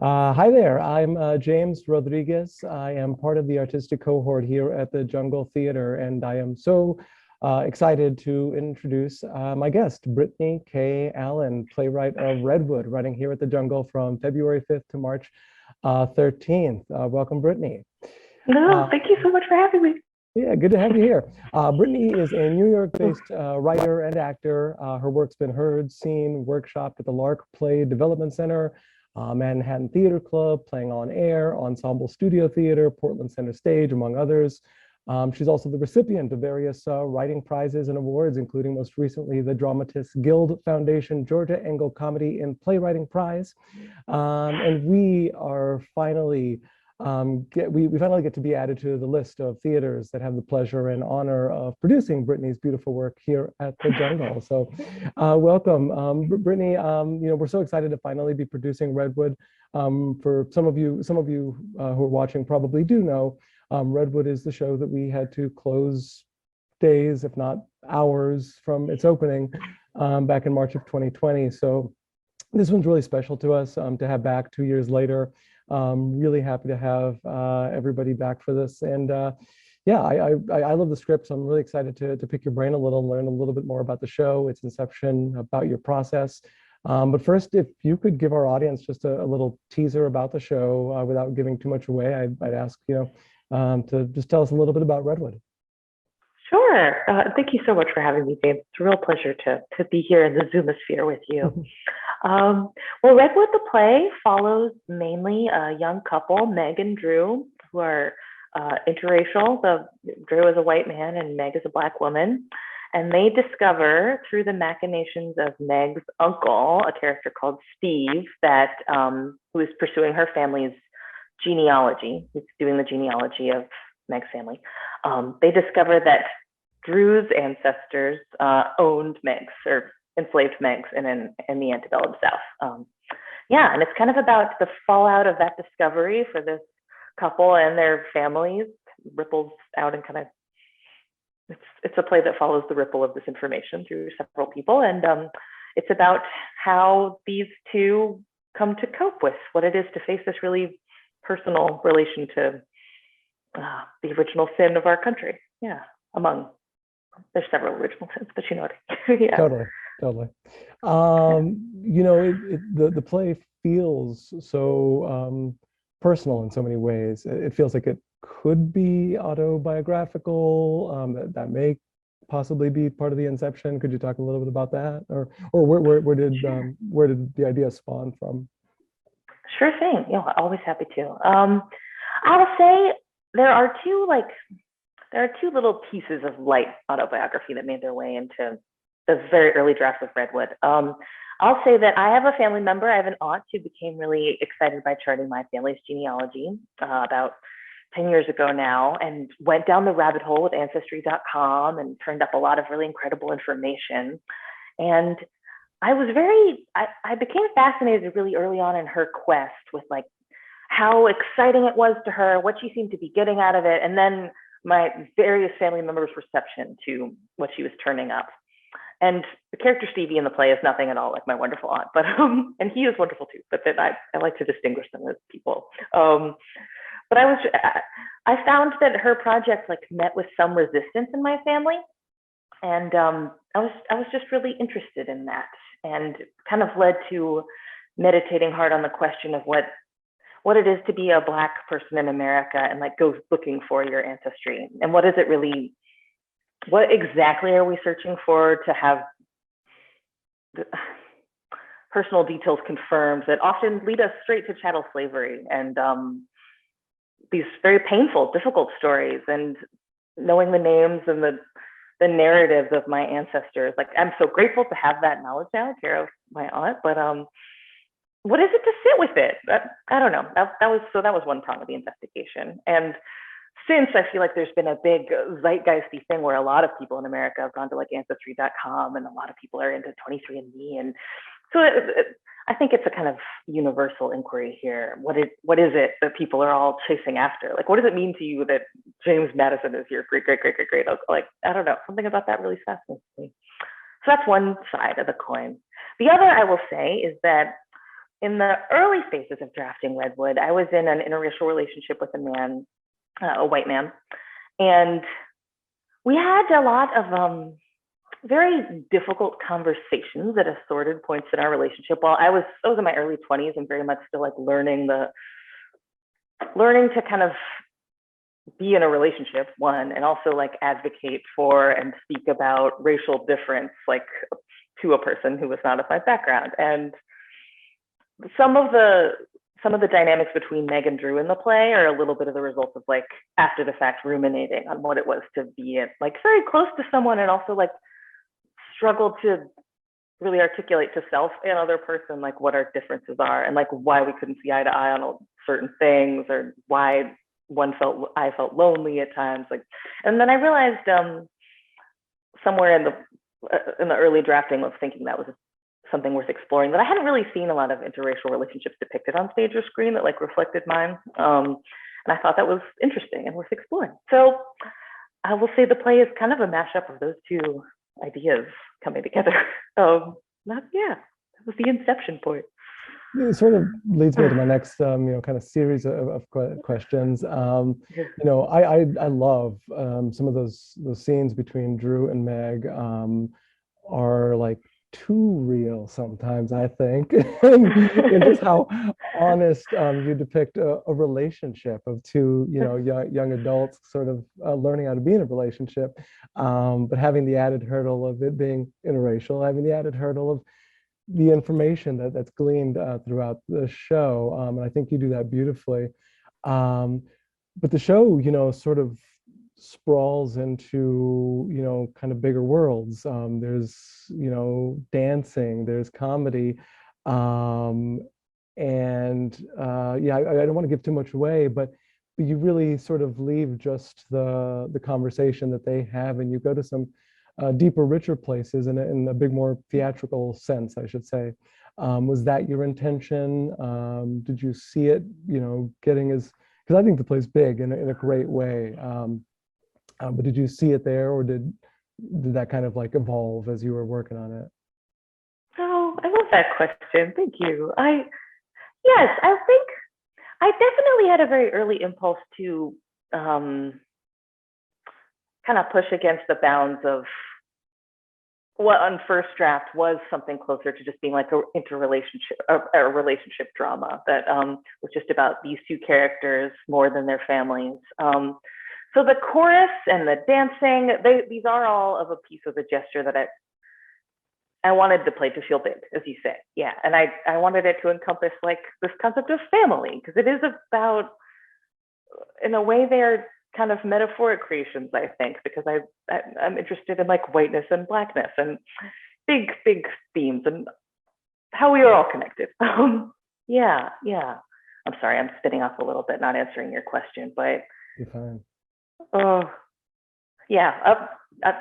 Hi there, I'm James Rodríguez. I am part of the artistic cohort here at the Jungle Theater, and I am so excited to introduce my guest, Brittany K. Allen, playwright of Redwood, running here at the Jungle from February 5th to March 13th. Welcome, Brittany. No, Uh, thank you so much for having me. yeah, good to have you here. Brittany is a New York-based writer and actor. Her work's been heard, seen, workshopped at the Lark Play Development Center, Manhattan Theater Club, playing on air, Ensemble Studio Theater, Portland Center Stage, among others. She's also the recipient of various writing prizes and awards, including most recently the Dramatists Guild Foundation Georgia Engel Comedy and Playwriting Prize. And we are finally we finally get to be added to the list of theaters that have the pleasure and honor of producing Brittany's beautiful work here at the Jungle. So welcome, Brittany. We're so excited to finally be producing Redwood. For some of you who are watching probably do know, Redwood is the show that we had to close days, if not hours, from its opening back in March of 2020. So this one's really special to us to have back 2 years later. Really happy to have everybody back for this. And yeah, I love the script, so I'm really excited to pick your brain a little and learn a little bit more about the show, its inception, about your process. But first, if you could give our audience just a little teaser about the show without giving too much away, I'd ask to just tell us a little bit about Redwood. Sure. Thank you so much for having me, James. It's a real pleasure to be here in the Zoomosphere with you. Well, Redwood the play follows mainly a young couple, Meg and Drew, who are interracial. Drew is a white man and Meg is a Black woman. And they discover through the machinations of Meg's uncle, a character called Steve, that who is pursuing her family's genealogy. He's doing the genealogy of Meg's family. They discover that Drew's ancestors owned Meg's or enslaved Megs in the antebellum South. Yeah, and it's kind of about the fallout of that discovery for this couple and their families. Ripples out and kind of it's a play that follows the ripple of this information through several people, and it's about how these two come to cope with what it is to face this really personal relation to the original sin of our country. Yeah, there's several original sins, but you know what? Yeah. Totally. The play feels so personal in so many ways. It feels like it could be autobiographical. That may possibly be part of the inception. Could you talk a little bit about that, or where did the idea spawn from? Sure thing. Always happy to. I will say there are two little pieces of light autobiography that made their way into the very early drafts of Redwood. I'll say that I have a family member. I have an aunt who became really excited by charting my family's genealogy about 10 years ago now, and went down the rabbit hole with Ancestry.com and turned up a lot of really incredible information. And I became fascinated really early on in her quest with like how exciting it was to her, what she seemed to be getting out of it, and then my various family members' reception to what she was turning up. And the character Stevie in the play is nothing at all like my wonderful aunt, but and he is wonderful too. But then I like to distinguish them as people. But I found that her project like met with some resistance in my family, and I was just really interested in that, and kind of led to meditating hard on the question of what it is to be a Black person in America, and like go looking for your ancestry, and what exactly are we searching for to have the personal details confirmed that often lead us straight to chattel slavery and these very painful, difficult stories, and knowing the names and the narratives of my ancestors. Like, I'm so grateful to have that knowledge now, care of my aunt, but what is it to sit with it? I don't know. That was one prong of the investigation. And since I feel like there's been a big zeitgeisty thing where a lot of people in America have gone to like Ancestry.com, and a lot of people are into 23andMe, and so I think it's a kind of universal inquiry here. What is it that people are all chasing after? Like, what does it mean to you that James Madison is your great? Like, I don't know. Something about that really fascinates me. So that's one side of the coin. The other, I will say, is that in the early phases of drafting Redwood, I was in an interracial relationship with a man, a white man, and we had a lot of very difficult conversations at assorted points in our relationship. While I was in my early 20s and very much still like learning to kind of be in a relationship, one, and also like advocate for and speak about racial difference, like to a person who was not of my background. And some of the dynamics between Meg and Drew in the play are a little bit of the result of like after the fact ruminating on what it was to be like very close to someone, and also like struggle to really articulate to self and other person like what our differences are, and like why we couldn't see eye to eye on certain things, or why I felt lonely at times. Like, and then I realized somewhere in the early drafting of thinking that was something worth exploring, that I hadn't really seen a lot of interracial relationships depicted on stage or screen that like reflected mine. And I thought that was interesting and worth exploring. So I will say the play is kind of a mashup of those two ideas coming together. That was the inception point. It sort of leads me to my next, kind of series of questions. I love some of those scenes between Drew and Meg are like too real sometimes, I think. And just how honest you depict a relationship of two, young adults sort of learning how to be in a relationship, but having the added hurdle of it being interracial, having the added hurdle of the information that's gleaned throughout the show. And I think you do that beautifully. But the show, sort of sprawls into, kind of bigger worlds. There's, dancing, there's comedy. I don't want to give too much away, but you really sort of leave just the conversation that they have, and you go to some deeper, richer places in a big, more theatrical sense, I should say. Was that your intention? Did you see it, getting as, because I think the play's big in a great way. But did you see it there, or did that kind of like evolve as you were working on it? Oh, I love that question. Thank you. Yes, I think I definitely had a very early impulse to kind of push against the bounds of what on first draft was something closer to just being like a interrelationship, a relationship drama that was just about these two characters more than their families. So the chorus and the dancing, these are all of a piece of the gesture that I wanted the play to feel big, as you say. Yeah, and I wanted it to encompass like this concept of family, because it is about, in a way, they're kind of metaphoric creations, I think, because I'm interested in like whiteness and blackness and big themes and how we are all connected. Yeah. I'm sorry, I'm spinning off a little bit, not answering your question, but you're fine.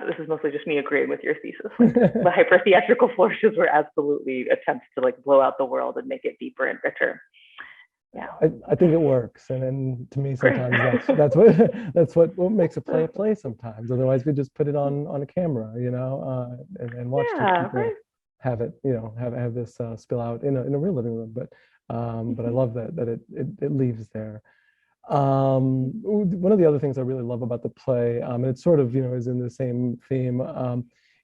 This is mostly just me agreeing with your thesis. Like, the hyper theatrical flourishes were absolutely attempts to like blow out the world and make it deeper and richer. Yeah, I think it works, and to me sometimes that's what makes a play sometimes. Otherwise, we just put it on a camera, and watch people have it, have this spill out in a real living room. But I love that it leaves there. One of the other things I really love about the play, and it sort of is in the same theme,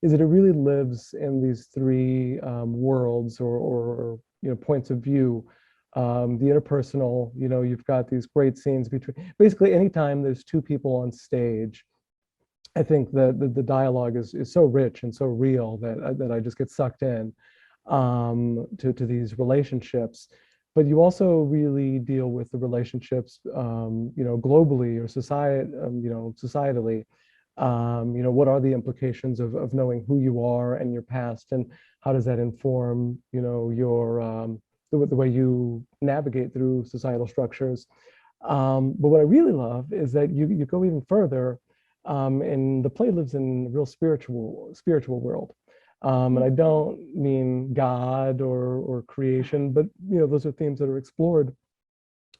is that it really lives in these three worlds or points of view. The interpersonal, you've got these great scenes between, basically anytime there's two people on stage, I think that the dialogue is so rich and so real that I just get sucked in to these relationships. But you also really deal with the relationships, globally or societally. What are the implications of knowing who you are and your past, and how does that inform, your the way you navigate through societal structures. But what I really love is that you go even further, and the play lives in a real spiritual world. And I don't mean God or creation, but those are themes that are explored.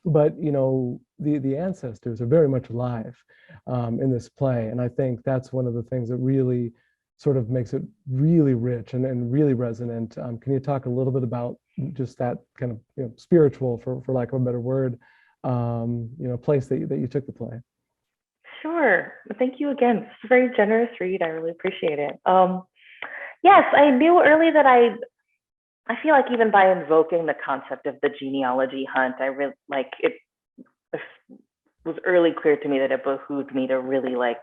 But the ancestors are very much alive in this play, and I think that's one of the things that really sort of makes it really rich and really resonant. Can you talk a little bit about just that kind of spiritual, for lack of a better word, place that you took the play. Sure. Thank you again. It's a very generous read. I really appreciate it. Yes, I knew early that I feel like even by invoking the concept of the genealogy hunt, I really like it. It was early clear to me that it behooved me to really like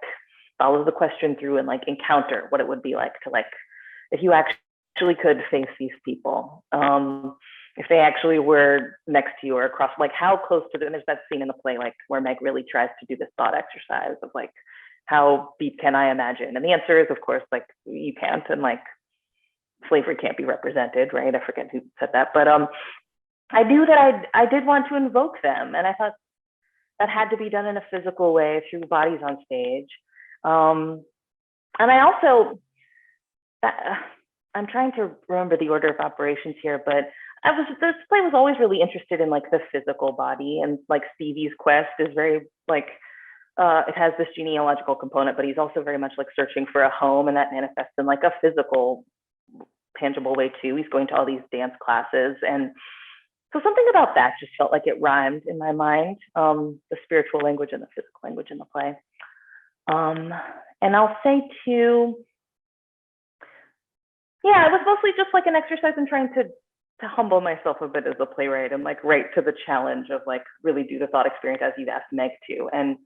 follow the question through and like encounter what it would be like to like if you actually could face these people. If they actually were next to you or across, like how close to and there's that scene in the play like where Meg really tries to do this thought exercise of like how deep can I imagine? And the answer is, of course, like you can't, and like slavery can't be represented, right? I forget who said that, but I knew that I did want to invoke them, and I thought that had to be done in a physical way through bodies on stage. And I also, I'm trying to remember the order of operations here, but this play was always really interested in like the physical body, and like Stevie's quest is very like, it has this genealogical component, but he's also very much like searching for a home, and that manifests in like a physical, tangible way too. He's going to all these dance classes, and so something about that just felt like it rhymed in my mind, the spiritual language and the physical language in the play. And I'll say too, yeah, it was mostly just like an exercise in trying to humble myself a bit as a playwright and like write to the challenge of like really do the thought experience as you've asked Meg to. And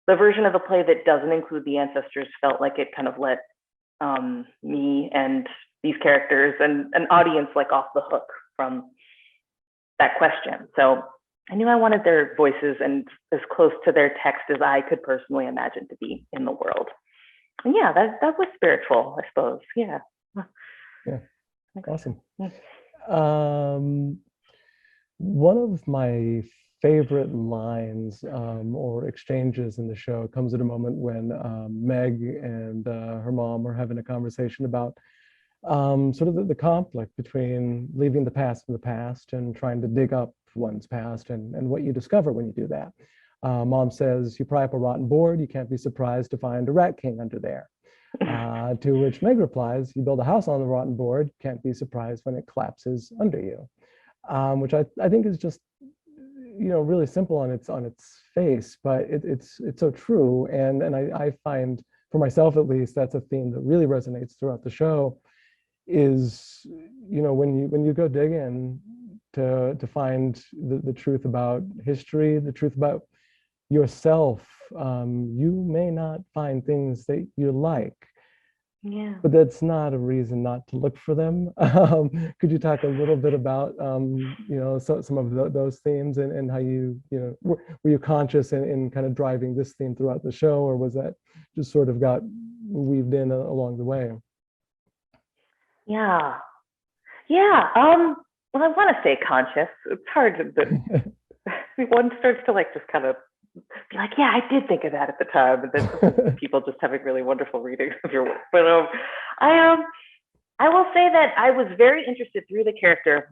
the version of the play that doesn't include the ancestors felt like it kind of let me and these characters and an audience like off the hook from that question. So I knew I wanted their voices and as close to their text as I could personally imagine to be in the world. And yeah, that was spiritual, I suppose. Yeah. Yeah. Awesome. One of my favorite lines or exchanges in the show comes at a moment when Meg and her mom are having a conversation about sort of the conflict between leaving the past in the past and trying to dig up one's past and what you discover when you do that. Mom says, you pry up a rotten board, you can't be surprised to find a rat king under there. To which Meg replies, you build a house on the rotten board, can't be surprised when it collapses under you. Which I think is just, really simple on its face, but it's so true. And I find, for myself at least, that's a theme that really resonates throughout the show, is, when you go dig in to find the truth about history, the truth about yourself, you may not find things that you like. Yeah. But that's not a reason not to look for them. Could you talk a little bit about, some of those themes and how were you conscious in kind of driving this theme throughout the show, or was that just sort of got weaved in along the way? Yeah. Well, I want to say conscious. It's hard to, one starts to like just kind of be like, yeah, I did think of that at the time, and then people just having really wonderful readings of your work. But I will say that I was very interested through the character of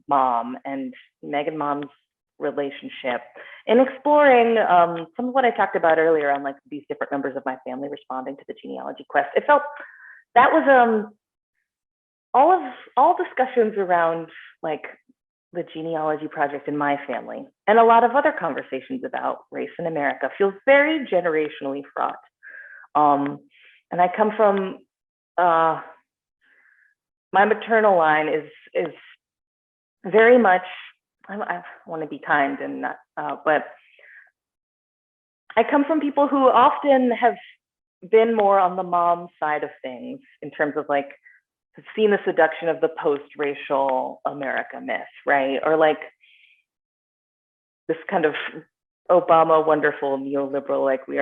Mom and Meg and Mom's relationship in exploring some of what I talked about earlier on like these different members of my family responding to the genealogy quest. It felt that was all discussions around like the genealogy project in my family and a lot of other conversations about race in America feels very generationally fraught. And I come from, my maternal line is very much, I want to be kind and not, but I come from people who often have been more on the mom side of things in terms of like, have seen the seduction of the post-racial America myth, right? Or like this kind of Obama wonderful neoliberal, like we've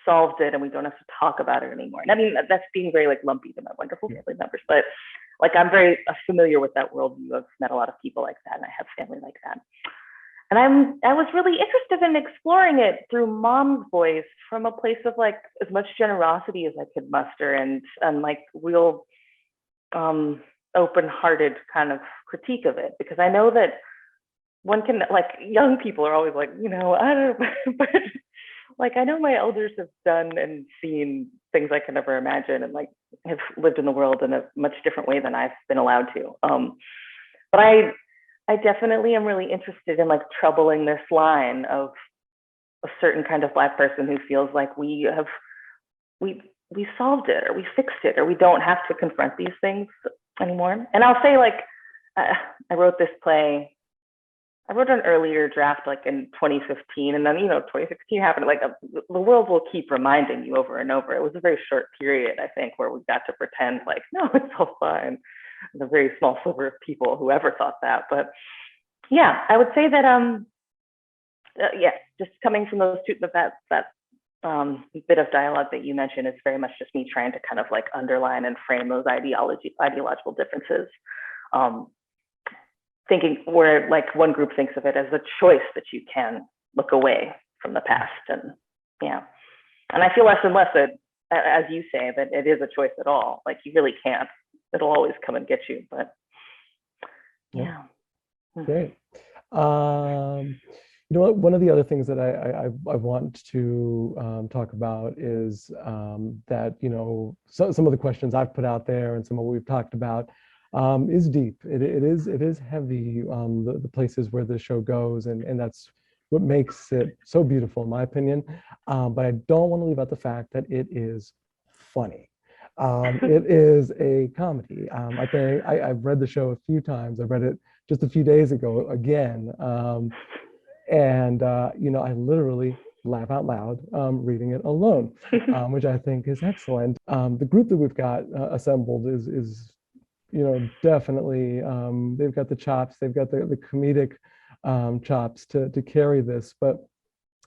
solved it and we don't have to talk about it anymore. And I mean, that's being very like lumpy to my wonderful family members, but like I'm very familiar with that worldview. I've met a lot of people like that and I have family like that. And I was really interested in exploring it through Mom's voice from a place of like as much generosity as I could muster and like real open-hearted kind of critique of it, because I know that one can, like, young people are always like, I don't know, but like I know my elders have done and seen things I could never imagine, and like have lived in the world in a much different way than I've been allowed to. But I definitely am really interested in like troubling this line of a certain kind of Black person who feels like we solved it, or we fixed it, or we don't have to confront these things anymore. And I'll say, like, I wrote this play. I wrote an earlier draft like in 2015, and then 2016 happened. Like the world will keep reminding you over and over. It was a very short period, I think, where we got to pretend like, no, it's all fine. The very small sliver of people who ever thought that. But yeah, I would say that yeah, just coming from those two, that bit of dialogue that you mentioned is very much just me trying to kind of like underline and frame those ideological differences. Thinking where like one group thinks of it as a choice that you can look away from the past, and yeah, and I feel less and less that, as you say, that it is a choice at all. Like you really can't. It'll always come and get you. But yeah. Great. You know what? One of the other things that I want to talk about is that some of the questions I've put out there and some of what we've talked about is deep. It is heavy. The places where the show goes, and that's what makes it so beautiful, in my opinion. But I don't want to leave out the fact that it is funny. It is a comedy. I think I've read the show a few times. I read it just a few days ago again. And I literally laugh out loud reading it alone, which I think is excellent. The group that we've got assembled is definitely, they've got the chops, they've got the comedic chops to carry this. But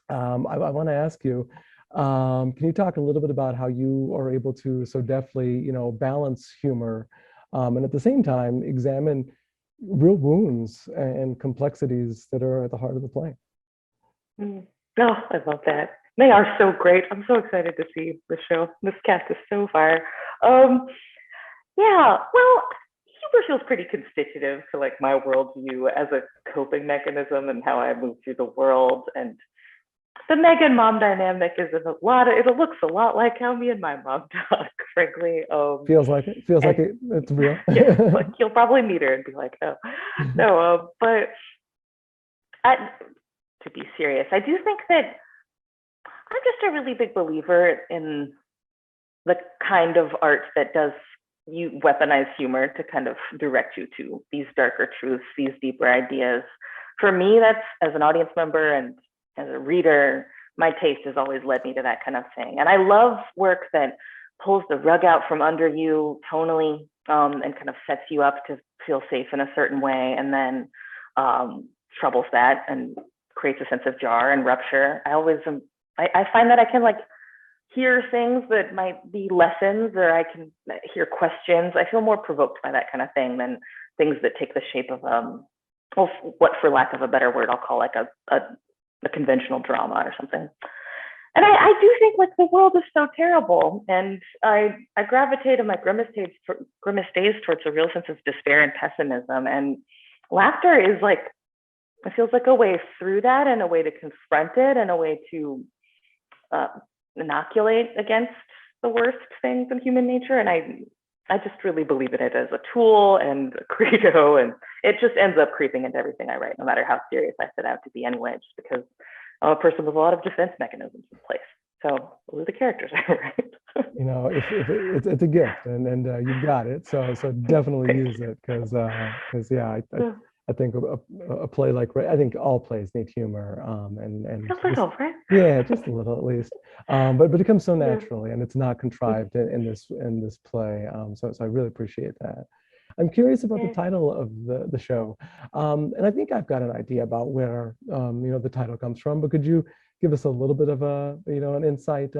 I want to ask you, can you talk a little bit about how you are able to so deftly, balance humor and at the same time examine real wounds and complexities that are at the heart of the play? Oh, I love that. They are so great. I'm so excited to see the show. This cast is so fire. Yeah, well, humor feels pretty constitutive to like my worldview as a coping mechanism and how I move through the world. And the Meg and mom dynamic is it looks a lot like how me and my mom talk, frankly. Feels like it. Feels like it's real. Yeah, like you'll probably meet her and be like, oh, no. But to be serious, I do think that I'm just a really big believer in the kind of art that does you weaponize humor to kind of direct you to these darker truths, these deeper ideas. For me, that's as an audience member and as a reader, my taste has always led me to that kind of thing. And I love work that pulls the rug out from under you tonally and kind of sets you up to feel safe in a certain way, and then troubles that and creates a sense of jar and rupture. I find that I can like hear things that might be lessons, or I can hear questions. I feel more provoked by that kind of thing than things that take the shape of what, for lack of a better word, I'll call like a conventional drama or something. And I do think like the world is so terrible, and I gravitate in my grimace days towards a real sense of despair and pessimism. And laughter is like, it feels like a way through that, and a way to confront it, and a way to inoculate against the worst things in human nature. And I just really believe in it as a tool and a credo, and it just ends up creeping into everything I write, no matter how serious I set out to be anyway, just because I'm a person with a lot of defense mechanisms in place. So those are the characters I write. It's a gift, and you've got it. So definitely use it, because yeah, I think a play like, I think all plays need humor, and a little, right? Yeah, just a little at least. But it comes so naturally, and it's not contrived in this play. So I really appreciate that. I'm curious about the title of the show, and I think I've got an idea about where the title comes from. But could you give us a little bit of an insight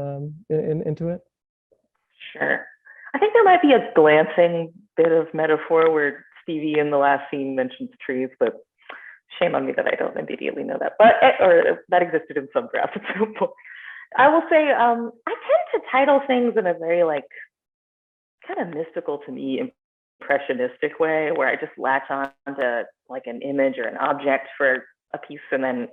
into it? Sure. I think there might be a glancing bit of metaphor where Stevie in the last scene mentions trees, but shame on me that I don't immediately know that. Or that existed in some drafts at some point. I will say I tend to title things in a very like kind of mystical to me, impressionistic way, where I just latch on to like an image or an object for a piece, and then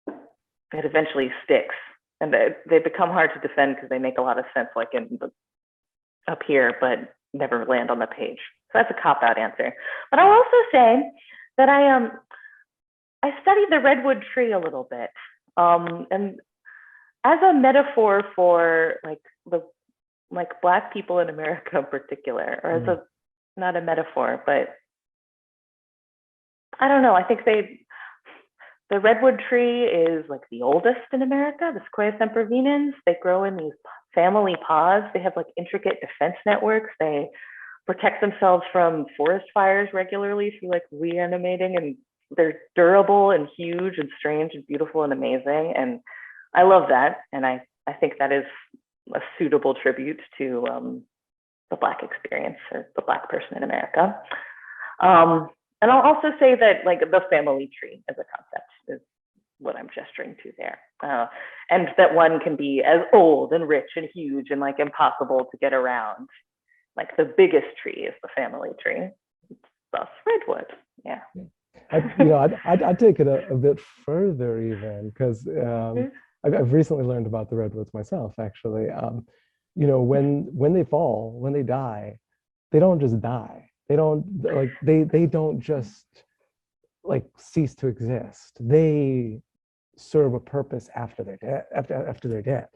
it eventually sticks. and they become hard to defend because they make a lot of sense, like up here, but never land on the page. So that's a cop-out answer. But I'll also say that I studied the redwood tree a little bit, and as a metaphor for like Black people in America in particular, or as not a metaphor, but I don't know. I think the redwood tree is like the oldest in America, the Sequoia sempervirens. They grow in these family pods. They have like intricate defense networks. They protect themselves from forest fires regularly through like reanimating, and they're durable and huge and strange and beautiful and amazing. And I love that. And I think that is a suitable tribute to the Black experience, or the Black person in America. And I'll also say that like the family tree as a concept is what I'm gesturing to there. And that one can be as old and rich and huge and like impossible to get around. Like the biggest tree is the family tree, thus redwood. Yeah. I'd take it a bit further even, because I've recently learned about the redwoods myself, actually. When they fall, when they die, they don't just die. They don't just like cease to exist. They serve a purpose after they're dead. After they're dead,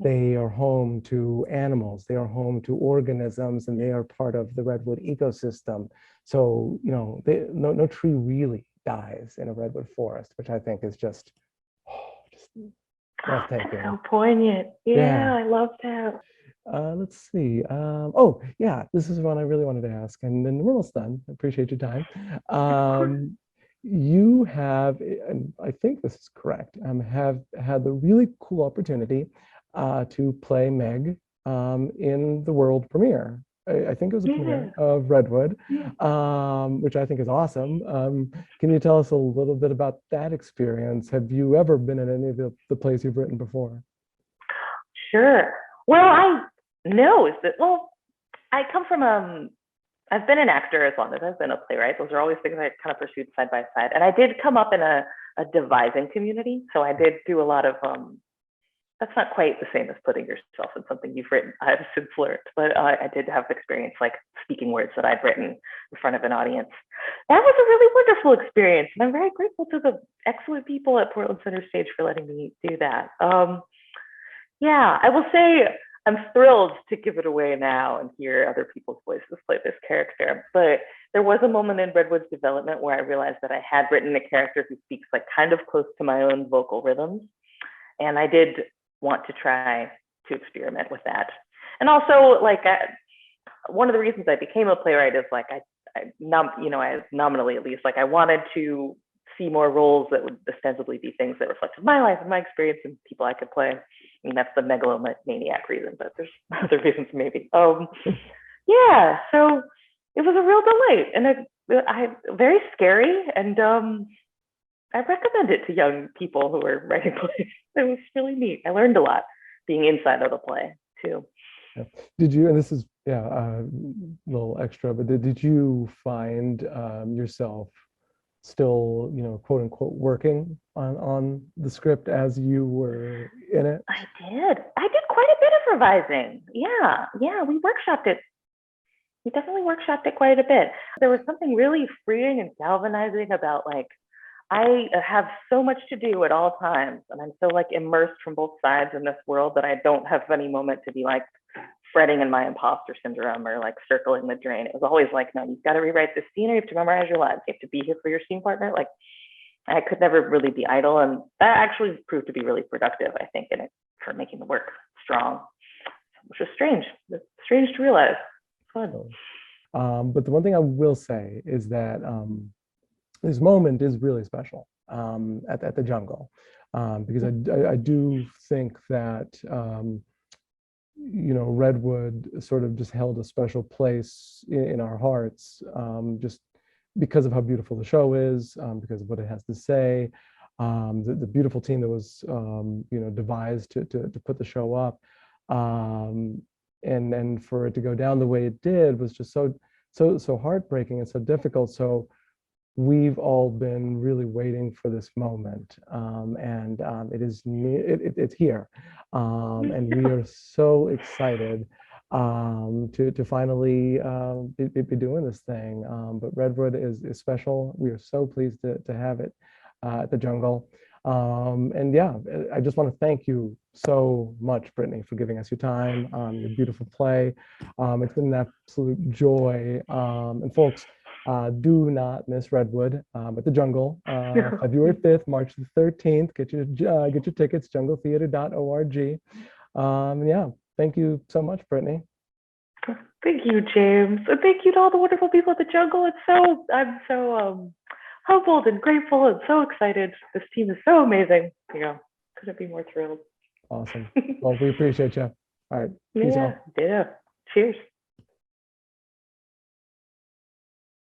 they are home to animals. They are home to organisms, and they are part of the redwood ecosystem. So no tree really dies in a redwood forest, which I think is just breathtaking. That's so poignant. Yeah, I love that. Let's see. Oh, yeah, this is one I really wanted to ask, and then we're almost done. I appreciate your time. You have, and I think this is correct, have had the really cool opportunity to play Meg in the world premiere. I think it was a premiere of Redwood, which I think is awesome. Can you tell us a little bit about that experience? Have you ever been in any of the plays you've written before? Sure. Well, I come from I've been an actor as long as I've been a playwright. Those are always things I kind of pursued side by side. And I did come up in a devising community. So I did do a lot of, that's not quite the same as putting yourself in something you've written. I've since learned, but I did have experience like speaking words that I'd written in front of an audience. That was a really wonderful experience. And I'm very grateful to the excellent people at Portland Center Stage for letting me do that. Yeah, I will say, I'm thrilled to give it away now and hear other people's voices play this character. But there was a moment in Redwood's development where I realized that I had written a character who speaks like kind of close to my own vocal rhythms. And I did want to try to experiment with that. And also, like, one of the reasons I became a playwright is like, I nominally at least, like I wanted to see more roles that would ostensibly be things that reflected my life and my experience and people I could play. I mean, that's the megalomaniac reason, but there's other reasons maybe. Yeah, so it was a real delight, and very scary, and I recommend it to young people who are writing plays. It was really neat. I learned a lot being inside of the play too. Yeah. Did you, and this is a little extra, but did you find yourself still, quote unquote, working on the script as you were in it? I did quite a bit of revising. Yeah, we workshopped it. We definitely workshopped it quite a bit. There was something really freeing and galvanizing about like, I have so much to do at all times, and I'm so like immersed from both sides in this world that I don't have any moment to be like fretting in my imposter syndrome or like circling the drain. It was always like, no, you've got to rewrite this scene, or you have to memorize your lines. You have to be here for your scene partner. Like, I could never really be idle, and that actually proved to be really productive, I think, in it for making the work strong, which is strange. It's strange to realize. Fun. But the one thing I will say is that this moment is really special at the Jungle, because I do think that Redwood sort of just held a special place in our hearts, just because of how beautiful the show is, because of what it has to say, the beautiful team that was devised to put the show up, and for it to go down the way it did was just so heartbreaking and so difficult. So we've all been really waiting waiting for this moment, and it's here, and we are so excited to finally be doing this thing. But Redwood is special. We are so pleased to have it at the Jungle. And yeah, I just want to thank you so much, Brittany, for giving us your time, your beautiful play. It's been an absolute joy. And folks, do not miss Redwood at the Jungle, February 5th, March the 13th. Get your tickets, jungletheater.org. Yeah, thank you so much, Brittany. Thank you, James. And thank you to all the wonderful people at the Jungle. I'm so humbled and grateful and so excited. This team is so amazing. Couldn't be more thrilled. Awesome. Well, we appreciate you. All right. Peace out. Yeah. Cheers.